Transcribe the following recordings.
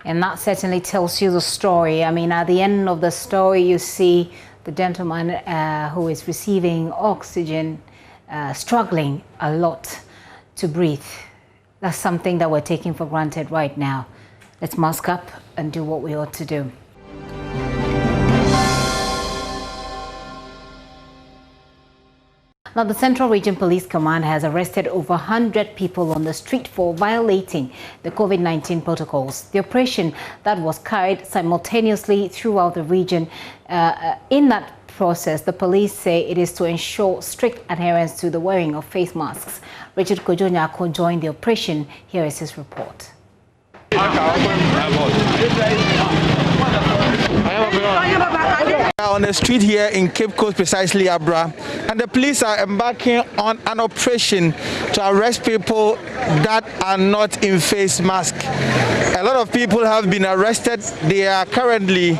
And that certainly tells you the story. I mean, at the end of the story, you see the gentleman who is receiving oxygen, struggling a lot to breathe. That's something that we're taking for granted right now. Let's mask up and do what we ought to do. Now, the Central Region Police Command has arrested over 100 people on the street for violating the COVID-19 protocols. The operation that was carried simultaneously throughout the region. In that process, the police say it is to ensure strict adherence to the wearing of face masks. Richard Kojonyako joined the operation. Here is his report. On the street here in Cape Coast, precisely Abra, and the police are embarking on an operation to arrest people that are not in face mask. A lot of people have been arrested. They are currently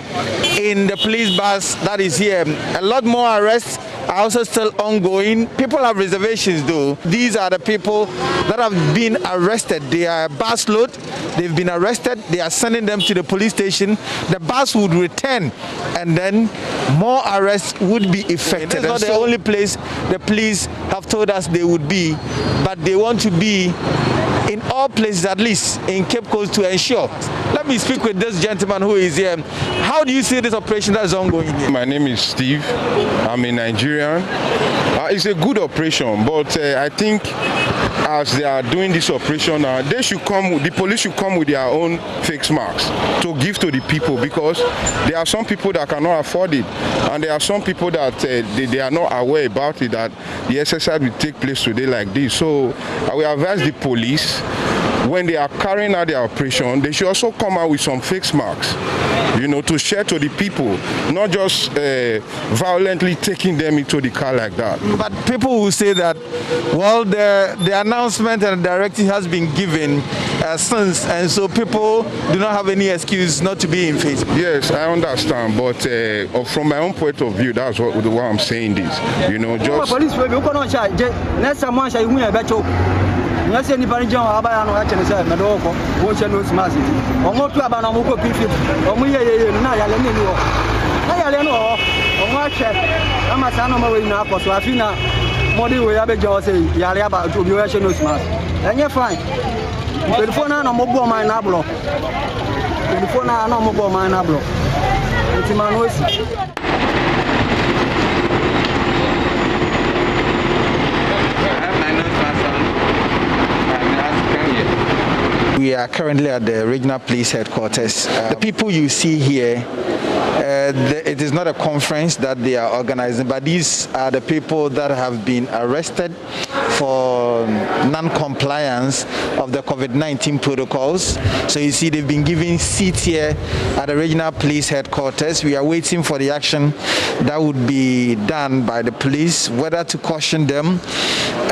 in the police bus that is here. A lot more arrests are also still ongoing. People have reservations though. These are the people that have been arrested. They are a bus load. They've been arrested. They are sending them to the police station. The bus would return and then more arrests would be effected. That's not the only place the police have told us they would be, but they want to be in all places, at least in Cape Coast, to ensure. Let me speak with this gentleman who is here. How do you see this operation that is ongoing here? My name is Steve. I'm a Nigerian. It's a good operation, but I think as they are doing this operation, the police should come with their own face masks to give to the people, because there are some people that cannot afford it, and there are some people that they are not aware about it, that the exercise will take place today like this. So I will advise the police, when they are carrying out their operation, they should also come out with some face masks, to share to the people, not just violently taking them into the car like that. But people will say that, well, the announcement and the directive has been given since, and so people do not have any excuse not to be in face. Yes, I understand, but from my own point of view, that's what I'm saying this. Just. Yes, anybody John Abano actually said, Medoko, watch and lose massive. Or more to Abano Moko Pifi, or Muya, Nayaleno, or watch it. I'm a son of my way now, so I feel now, Modi will have a jaw say, Yaliaba to be watching lose mass. And you're fine. Telephone no mobile mine ablo. Telephone no mobile mine ablo. It's Manusi. We are currently at the regional police headquarters. The people you see here, it is not a conference that they are organizing, but these are the people that have been arrested for non-compliance of the COVID-19 protocols. So you see they've been given seats here at the regional police headquarters. We are waiting for the action that would be done by the police, whether to caution them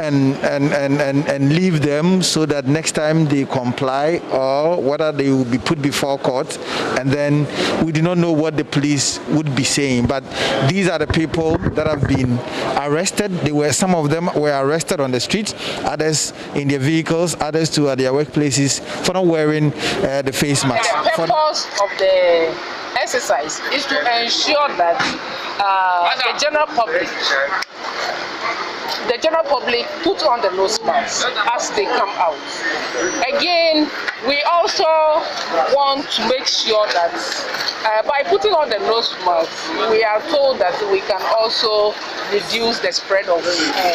and leave them so that next time they comply, or whether they will be put before court. And then we do not know what the police would be saying, but these are the people that have been arrested. Some of them were arrested on the streets, others in their vehicles, others too at their workplaces for not wearing the face mask. The purpose of the exercise is to ensure that the general public put on the nose mask as they come out. Again, we also want to make sure that by putting on the nose mask, we are told that we can also reduce the spread of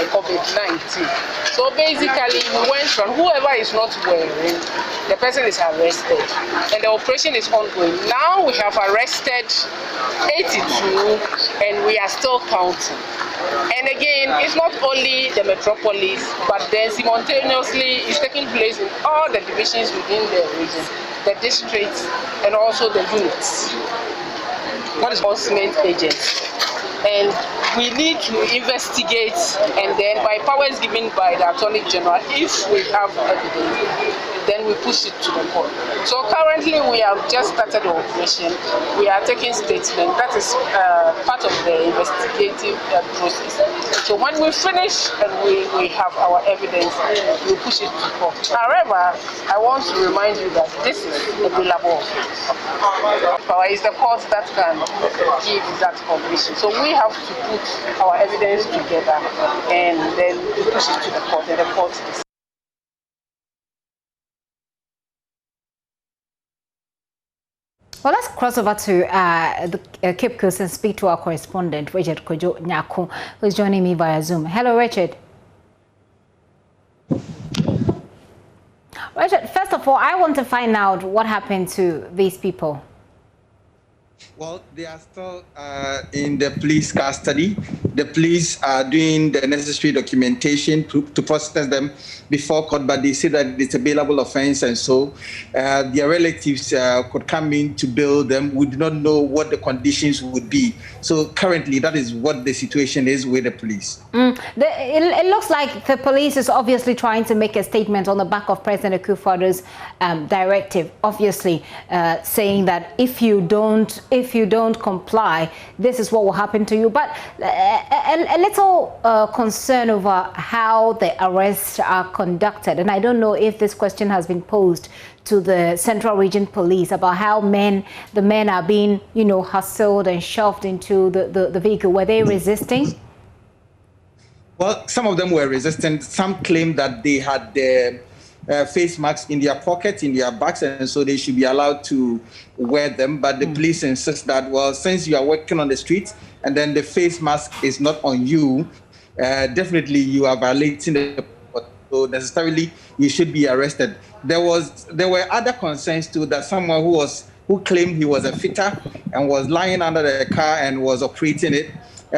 COVID-19. So basically, we went from whoever is not wearing, the person is arrested, and the operation is ongoing. Now we have arrested 82, and we are still counting. And again, it's not only the metropolis, but then simultaneously it's taking place in all the divisions within the region, the districts, and also the units. What is enforcement agents? And we need to investigate, and then by powers given by the Attorney General, if we have evidence, then we push it to the court. So currently we have just started the operation. We are taking statement. That is part of the investigative process. So when we finish and we have our evidence, we push it to court. However, I want to remind you that this is a billable offense. It's the court that can give that conviction. So we have to put our evidence together and then we push it to the court, and the court decides. Well, let's cross over to the Cape Coast and speak to our correspondent, Richard Kojo Nyako, who is joining me via Zoom. Hello, Richard. Richard, first of all, I want to find out what happened to these people. Well, they are still in the police custody. The police are doing the necessary documentation to process them before court, but they say that it's a bailable offense, and so their relatives could come in to bail them. We do not know what the conditions would be. So currently, that is what the situation is with the police. It looks like the police is obviously trying to make a statement on the back of President Akufo-Addo's directive, obviously saying that if you don't comply, this is what will happen to you. But a little concern over how the arrests are conducted, and I don't know if this question has been posed to the Central Region Police about how the men are being, hustled and shoved into the vehicle. Were they resisting? Well, some of them were resistant. Some claimed that they had their face masks in their pockets, in their bags, and so they should be allowed to wear them. But the police insist that, well, since you are working on the streets and then the face mask is not on you, definitely you are violating the law. So necessarily you should be arrested. There were other concerns too, that someone who claimed he was a fitter and was lying under the car and was operating it,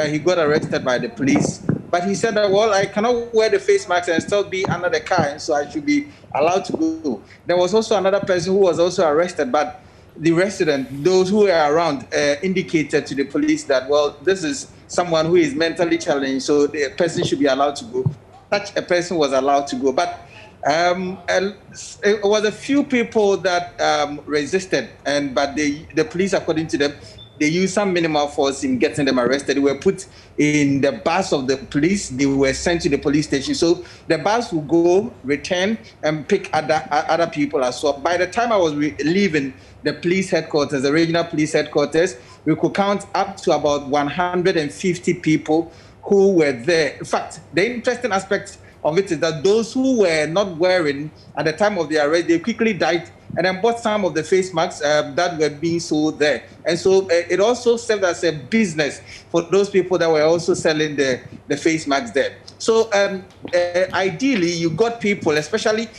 he got arrested by the police. But he said that, well, I cannot wear the face mask and still be under the car, and so I should be allowed to go. There was also another person who was also arrested, but the resident, those who were around, indicated to the police that, well, this is someone who is mentally challenged, so the person should be allowed to go. Such a person was allowed to go. But it was a few people that resisted, but the police, according to them, they used some minimal force in getting them arrested. They were put in the bus of the police. They were sent to the police station. So the bus will go, return, and pick other people as well. By the time I was leaving the police headquarters, the regional police headquarters, we could count up to about 150 people who were there. In fact, the interesting aspect of it is that those who were not wearing at the time of the arrest, they quickly died and then bought some of the face masks that were being sold there. And so it also served as a business for those people that were also selling the face masks there. So ideally, you got people, especially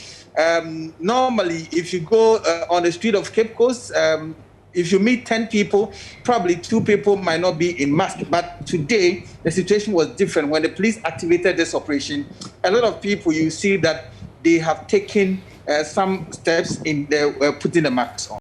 normally, if you go on the street of Cape Coast, if you meet 10 people, probably 2 people might not be in mask. But today, the situation was different. When the police activated this operation, a lot of people, you see that they have taken some steps in putting the masks on.